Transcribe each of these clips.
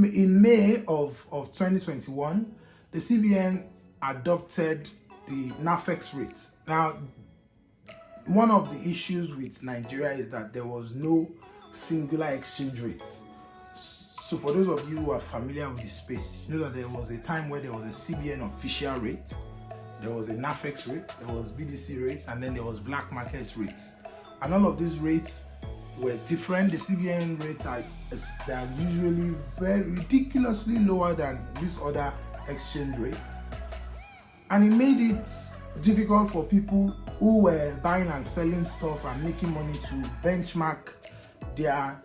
In May of 2021, the CBN adopted the NAFEX rate. Now, one of the issues with Nigeria is that there was no singular exchange rate. So for those of you who are familiar with the space, you know that there was a time where there was a CBN official rate, there was a NAFEX rate, there was BDC rates, and then there was black market rates. And all of these rates were different. The CBN rates are usually very ridiculously lower than these other exchange rates. And it made it difficult for people who were buying and selling stuff and making money to benchmark their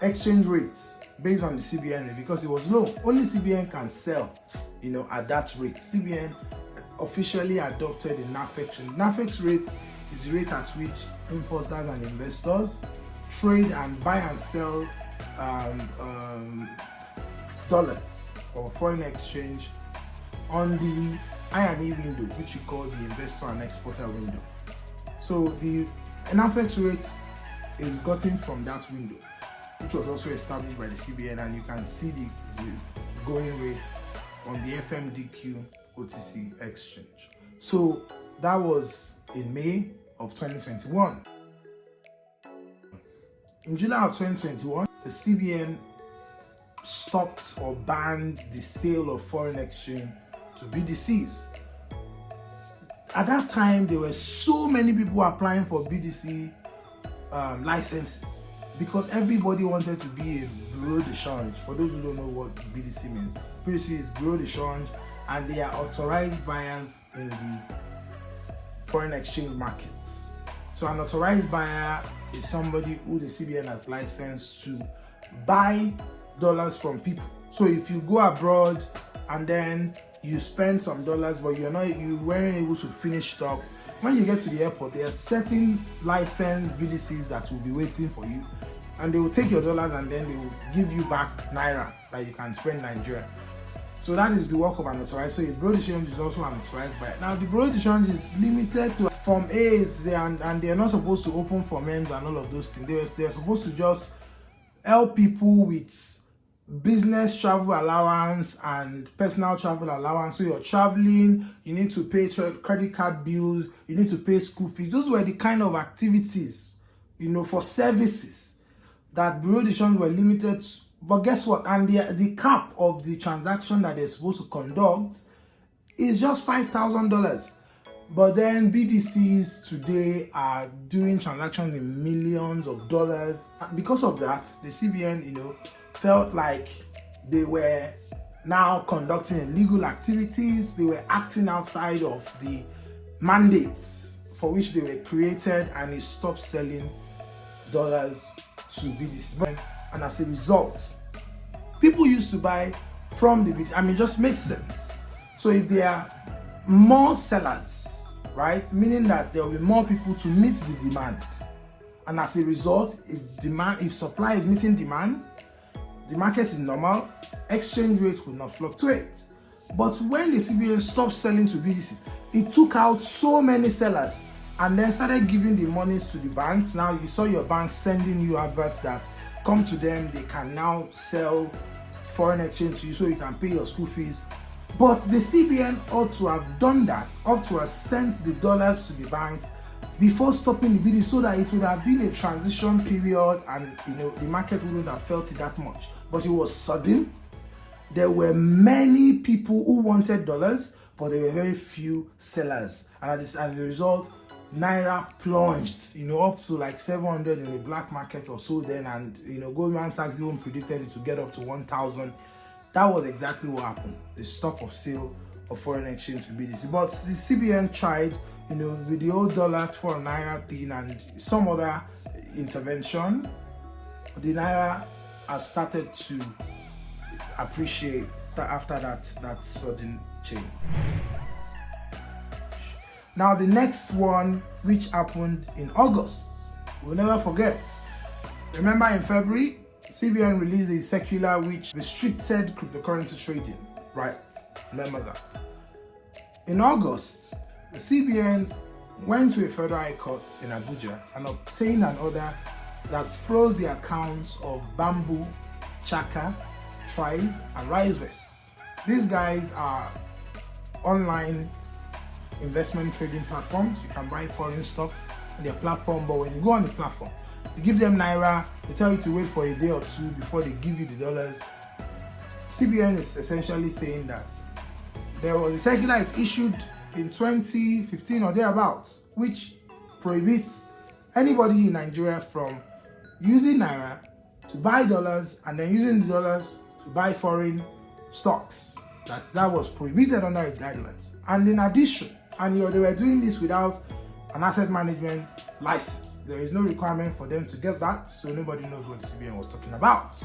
exchange rates based on the CBN rate because it was low. Only CBN can sell, at that rate. CBN officially adopted the NAFEX rate. NAFEX rate is the rate at which importers and investors trade and buy and sell dollars or foreign exchange on the I&E window, which you call the investor and exporter window. So the NAFEX rate is gotten from that window, which was also established by the CBN, and you can see the going rate on the FMDQ OTC exchange. So that was in May of 2021. In July of 2021, the CBN stopped or banned the sale of foreign exchange to BDCs. At that time, there were so many people applying for BDC licenses because everybody wanted to be a bureau de change. For those who don't know what BDC means, BDC is bureau de change, and they are authorized buyers in the foreign exchange markets. So an authorized buyer is somebody who the CBN has licensed to buy dollars from people. So if you go abroad and then you spend some dollars, but you weren't able to finish it up, when you get to the airport, there are certain licensed BDCs that will be waiting for you, and they will take your dollars and then they will give you back Naira that you can spend in Nigeria. So that is the work of an authorized. So a bureau de change is also an authorized buyer. Now the bureau de change is limited to Form A's, and they are not supposed to open Form M's and all of those things. They are supposed to just help people with business travel allowance and personal travel allowance. So you're traveling, you need to pay credit card bills, you need to pay school fees. Those were the kind of activities, for services that bureau de change were limited to. But guess what? And the cap of the transaction that they're supposed to conduct is just $5,000. But then BDCs today are doing transactions in millions of dollars. And because of that, the CBN, felt like they were now conducting illegal activities. They were acting outside of the mandates for which they were created, and it stopped selling dollars to BDCs. And as a result, people used to buy from the BDC. It just makes sense. So if there are more sellers, right, meaning that there will be more people to meet the demand, and as a result, if supply is meeting demand, the market is normal, exchange rates will not fluctuate. But when the CBN stopped selling to BDCs, it took out so many sellers and then started giving the monies to the banks. Now you saw your bank sending you adverts that come to them, they can now sell foreign exchange to you so you can pay your school fees. But the CBN ought to have done that, ought to have sent the dollars to the banks before stopping the BDC, so that it would have been a transition period and the market wouldn't have felt it that much. But it was sudden. There were many people who wanted dollars, but there were very few sellers. And as a result, Naira plunged, up to like 700 in the black market or so then, and Goldman Sachs even predicted it to get up to 1,000. That was exactly what happened. The stop of sale of foreign exchange to BDC. But the CBN tried, with the old dollar for Naira thing and some other intervention, the Naira has started to appreciate after that sudden change. Now the next one, which happened in August, we'll never forget. Remember in February, CBN released a circular which restricted cryptocurrency trading, right? Remember that. In August, the CBN went to a federal high court in Abuja and obtained an order that froze the accounts of Bamboo, Chaka, Trove, and Vest. These guys are online investment trading platforms. You can buy foreign stocks on their platform, but when you go on the platform, you give them Naira, they tell you to wait for a day or two before they give you the dollars. CBN is essentially saying that there was a circular it issued in 2015 or thereabouts, which prohibits anybody in Nigeria from using Naira to buy dollars and then using the dollars to buy foreign stocks. That was prohibited under its guidelines. And in addition, they were doing this without an asset management license. There is no requirement for them to get that, so nobody knows what the CBN was talking about.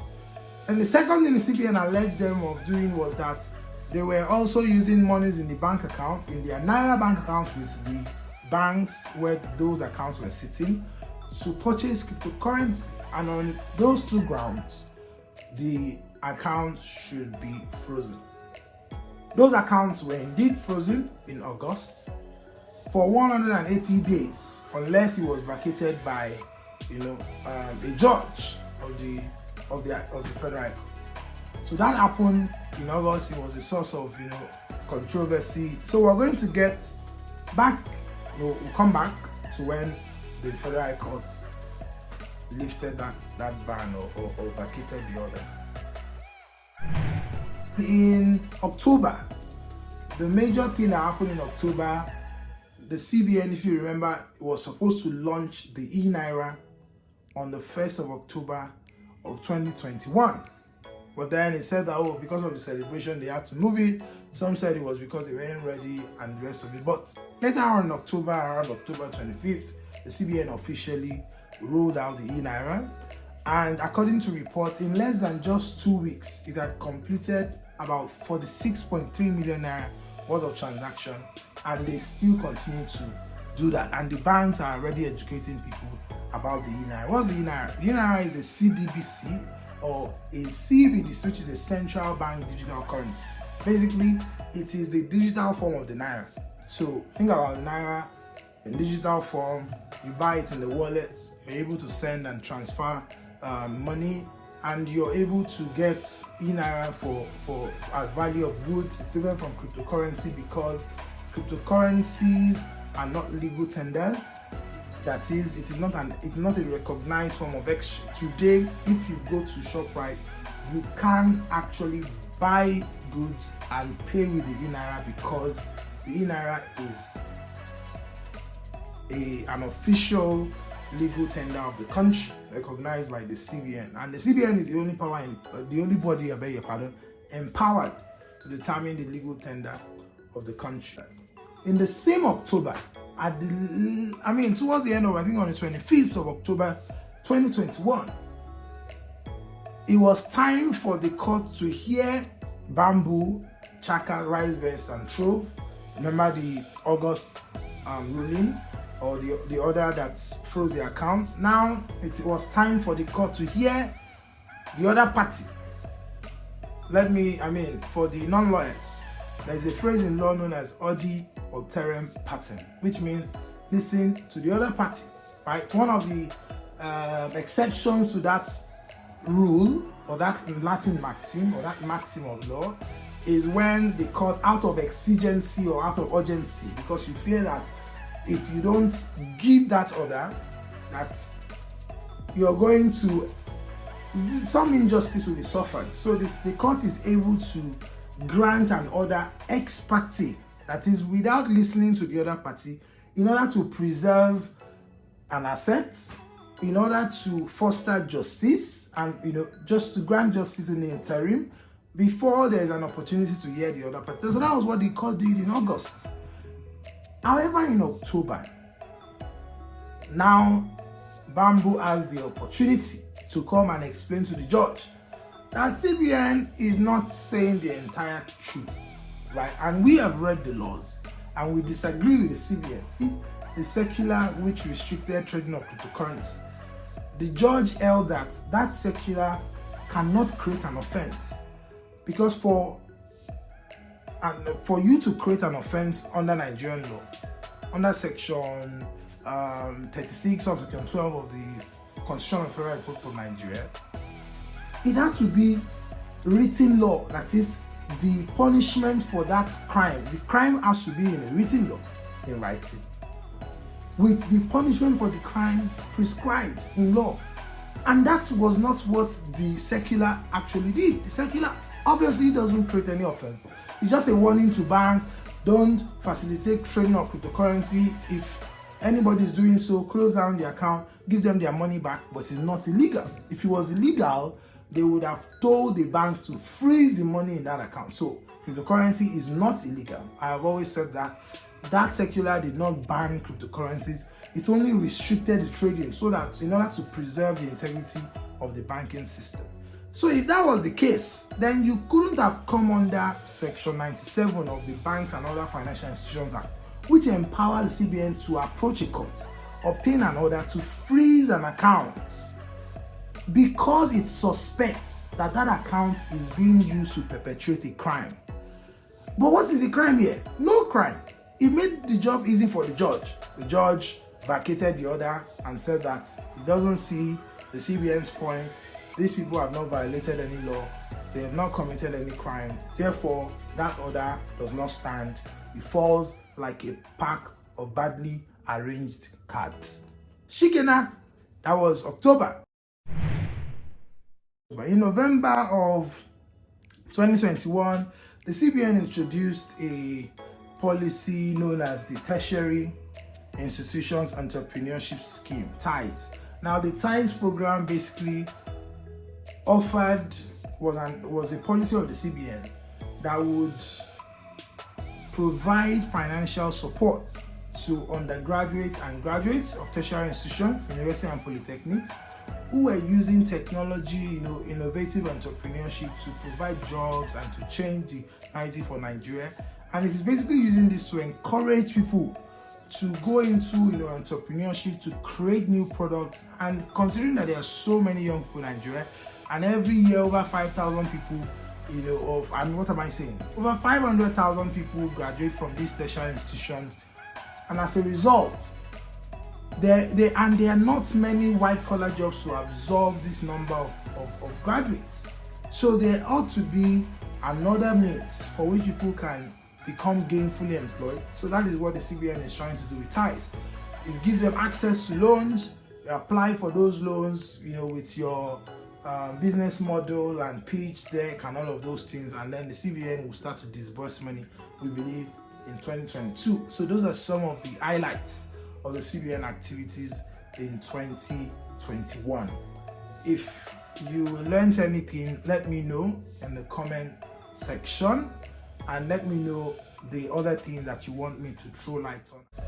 And the second thing the CBN alleged them of doing was that they were also using monies in the bank account, in their Naira bank accounts with the banks where those accounts were sitting, to purchase cryptocurrency. And on those two grounds, the account should be frozen. Those accounts were indeed frozen in August for 180 days, unless it was vacated by, a judge of the federal court. So that happened in August. It was a source of controversy. So we're going to get back. We'll come back to when the federal court lifted that ban or vacated the order. In October, the major thing that happened in October, the CBN, if you remember, was supposed to launch the e-Naira on the 1st of October of 2021. But then it said that, because of the celebration, they had to move it. Some said it was because they weren't ready and the rest of it. But later on in October, around October 25th, the CBN officially rolled out the e-Naira. And according to reports, in less than just 2 weeks, it had completed about 46.3 million naira worth of transaction, and they still continue to do that. And the banks are already educating people about the e-Naira. What's the e-Naira? The e-Naira is a CDBC or a CBDC, which is a central bank digital currency. Basically, it is the digital form of the Naira. So think about the Naira in digital form. You buy it in the wallet, you're able to send and transfer money, and you're able to get e-Naira for a value of goods. It's different from cryptocurrency because cryptocurrencies are not legal tenders. That is, it's not a recognized form of exchange. Today, if you go to ShopRite, you can actually buy goods and pay with the e-Naira because the e-Naira is an official legal tender of the country, recognized by the CBN. And the CBN is the only body, empowered to determine the legal tender of the country. In the same October, towards the end of, on the 25th of October 2021, it was time for the court to hear Bamboo, Chaka, Vest and Trove. Remember the August ruling, or the order that froze the account. Now it was time for the court to hear the other party. For the non-lawyers, there's a phrase in law known as odi alterem partem, which means listen to the other party. Right? One of the exceptions to that rule, or that Latin maxim, or that maxim of law, is when the court, out of exigency or out of urgency, because you fear that if you don't give that order, that you're going to, some injustice will be suffered. So the court is able to grant an order ex parte, that is without listening to the other party, in order to preserve an asset, in order to foster justice, and just to grant justice in the interim before there is an opportunity to hear the other party. So that was what the court did in August. However, in October, now Bamboo has the opportunity to come and explain to the judge that CBN is not saying the entire truth, right? And we have read the laws, and we disagree with the CBN, the circular which restricted trading of cryptocurrency. The judge held that circular cannot create an offence, because for you to create an offence under Nigerian law, under section 36 of section 12 of the Constitution of Federal Republic of Nigeria, it had to be written law, that is, the punishment for that crime. The crime has to be in a written law, in writing, with the punishment for the crime prescribed in law. And that was not what the secular actually did. The secular obviously doesn't create any offense. It's just a warning to banks: don't facilitate trading of cryptocurrency. If anybody is doing so, close down the account, give them their money back. But it's not illegal. If it was illegal, they would have told the bank to freeze the money in that account. So cryptocurrency is not illegal. I have always said that. That secular did not ban cryptocurrencies. It only restricted the trading so that in order to preserve the integrity of the banking system. So if that was the case, then you couldn't have come under Section 97 of the Banks and Other Financial Institutions Act, which empowers the CBN to approach a court, obtain an order to freeze an account because it suspects that that account is being used to perpetrate a crime. But what is the crime here? No crime. It made the job easy for the judge. The judge vacated the order and said that he doesn't see the CBN's point. These people have not violated any law. They have not committed any crime. Therefore, that order does not stand. It falls like a pack of badly arranged cards. Shikena, that was October. In November of 2021, the CBN introduced a policy known as the Tertiary Institutions Entrepreneurship Scheme, TIES. Now, the TIES program basically was a policy of the CBN that would provide financial support to undergraduates and graduates of tertiary institutions, university and polytechnics, who were using technology, innovative entrepreneurship to provide jobs and to change the narrative for Nigeria. And it's basically using this to encourage people to go into entrepreneurship, to create new products. And considering that there are so many young people in Nigeria, and every year over 5,000 people, what am I saying? Over 500,000 people graduate from these tertiary institutions, and as a result, there are not many white-collar jobs to absorb this number of graduates. So there ought to be another means for which people can become gainfully employed. So that is what the CBN is trying to do with TIES. It gives them access to loans. You apply for those loans, with your business model and pitch deck and all of those things, and then the CBN will start to disburse money, we believe, in 2022. So those are some of the highlights of the CBN activities in 2021. If you learned anything, let me know in the comment section, and let me know the other thing that you want me to throw light on.